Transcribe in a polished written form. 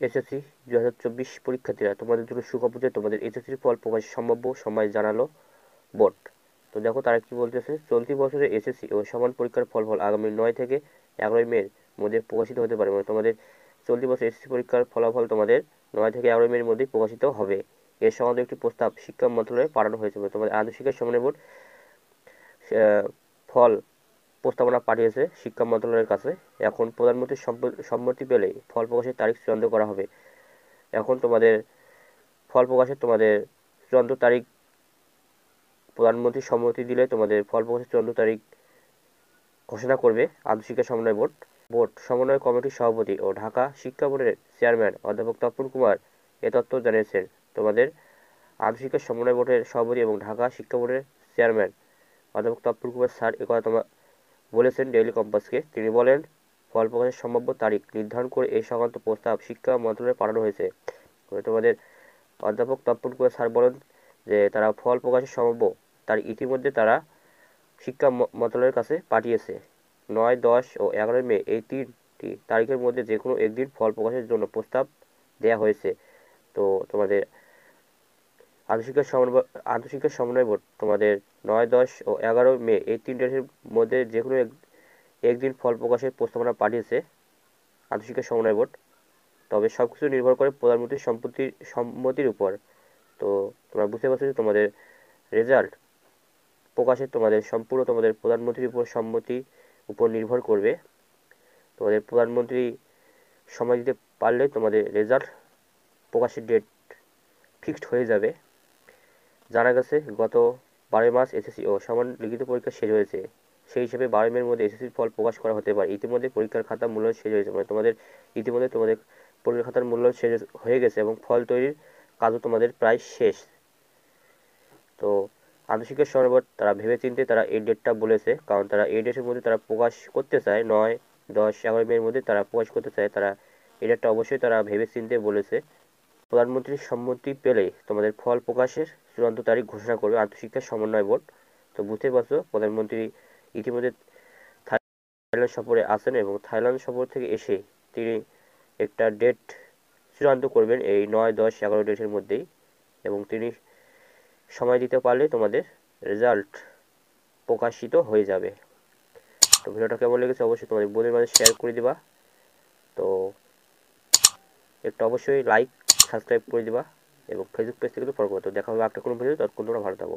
SSC 2024 পরীক্ষার্থীরা, তোমাদের জন্য সুখবর যে তোমাদের এসএসসির ফল প্রকাশের সম্ভাব্য সময় জানালো বোর্ড। তো দেখো তারা কি বলতেছে, চলতি বছরের এসএসসি ও সমান পরীক্ষার ফলাফল আগামী 9 থেকে 11 মে মধ্যে প্রকাশিত হতে পারে। মানে তোমাদের চলতি বছর এসএসসি পরীক্ষার ফলাফল তোমাদের 9 থেকে 11 মের মধ্যেই প্রকাশিত হবে। এর সংক্রান্ত একটি প্রস্তাব শিক্ষা মন্ত্রণালয়ে পাঠানো হয়েছে। তোমাদের আন্তর্জাতিক শিক্ষা সমন্বয় বোর্ড ফল প্রস্তাবনা পাঠিয়েছে শিক্ষা মন্ত্রণালয়ের কাছে। এখন প্রধানমন্ত্রীর সম্মতি পেলেই ফল প্রকাশের তারিখ চূড়ান্ত করা হবে। এখন তোমাদের ফল প্রকাশের তোমাদের চূড়ান্ত তারিখ, প্রধানমন্ত্রীর সম্মতি দিলে তোমাদের ফল প্রকাশের চূড়ান্ত তারিখ ঘোষণা করবে আন্তঃশিক্ষা সমন্বয় বোর্ড। সমন্বয় কমিটির সভাপতি ও ঢাকা শিক্ষা বোর্ডের চেয়ারম্যান অধ্যাপক তপন কুমার এ তথ্য জানিয়েছেন। তোমাদের আন্তঃশিক্ষা সমন্বয় বোর্ডের সভাপতি এবং ঢাকা শিক্ষা বোর্ডের চেয়ারম্যান অধ্যাপক তপন কুমার স্যার একথা বলেছেন ডেইলি কম্পাসকে। তিনি বলেন, ফল প্রকাশের সম্ভাব্য তারিখ নির্ধারণ করে এই সংক্রান্ত প্রস্তাব শিক্ষা মন্ত্রণালয়ে পাঠানো হয়েছে। তোমাদের অধ্যাপক তপন কুমার স্যার বলেন যে তারা ফল প্রকাশের সম্ভাব্য তারিখ ইতিমধ্যে তারা শিক্ষা মন্ত্রণালয়ের কাছে পাঠিয়েছে। 9, 10 ও 11 মে এই 3টি তারিখের মধ্যে যে কোনো একদিন ফল প্রকাশের জন্য প্রস্তাব দেওয়া হয়েছে। তো তোমাদের আন্তঃশিক্ষা সমন্বয় বোর্ড তোমাদের 9, 10 ও 11 মে এই 3 ডেটের মধ্যে যে কোনো একদিন ফল প্রকাশের প্রস্তাবনা পাঠিয়েছে আন্তঃশিক্ষা সমন্বয় বোর্ড। তবে সব কিছু নির্ভর করে প্রধানমন্ত্রীর সম্মতির উপর। তো তোমরা বুঝতে পারছো যে তোমাদের রেজাল্ট প্রকাশে তোমাদের সম্পূর্ণ তোমাদের প্রধানমন্ত্রীর উপর সম্মতির উপর নির্ভর করবে। তোমাদের প্রধানমন্ত্রী সময় দিতে পারলে তোমাদের রেজাল্ট প্রকাশের ডেট ফিক্সড হয়ে যাবে। জানা গেছে গত 12 মার্চ এসএসসি ও সমান লিখিত পরীক্ষা শেষ হয়েছে। সেই হিসেবে 12 মের মধ্যে এসএসসির ফল প্রকাশ করা হতে পারে। ইতিমধ্যে পরীক্ষার খাতা মূল্যায়ন শেষ হয়েছে। মানে তোমাদের ইতিমধ্যে তোমাদের পরীক্ষার খাতার মূল্যায়ন শেষ হয়ে গেছে এবং ফল তৈরির কাজও তোমাদের প্রায় শেষ। তো আন্তঃশিক্ষা সমন্বয় বোর্ড তারা ভেবেচিন্তে তারা এই ডেটটা বলেছে, কারণ তারা এই ডেটের মধ্যে তারা প্রকাশ করতে চায়। 9, 10, 11 মের মধ্যে তারা প্রকাশ করতে চায়। তারা এই ডেটটা অবশ্যই তারা ভেবেচিন্তে বলেছে। প্রধানমন্ত্রীর সম্মতি পেলেই তোমাদের ফল প্রকাশের চূড়ান্ত তারিখ ঘোষণা করবে আন্তঃশিক্ষা সমন্বয় বোর্ড। তো বুঝতে পারছো প্রধানমন্ত্রী ইতিমধ্যে থাইল্যান্ড সফরে আছেন এবং থাইল্যান্ড সফর থেকে এসে তিনি একটা ডেট চূড়ান্ত করবেন এই 9, 10, 11 ডেটের মধ্যেই, এবং তিনি সময় দিতে পারলে তোমাদের রেজাল্ট প্রকাশিত হয়ে যাবে। তো ভিডিওটা কেমন লেগেছে অবশ্যই তোমাদের বোনের মাঝে শেয়ার করে দিবা। তো একটা অবশ্যই লাইক সাবস্ক্রাইব করে দিবা এবং ফেসবুক পেজ থেকে তো ফলো করতে। দেখা হবে একটা কোনো ভিডিও, ততক্ষণ তোমরা ভালো থাকো।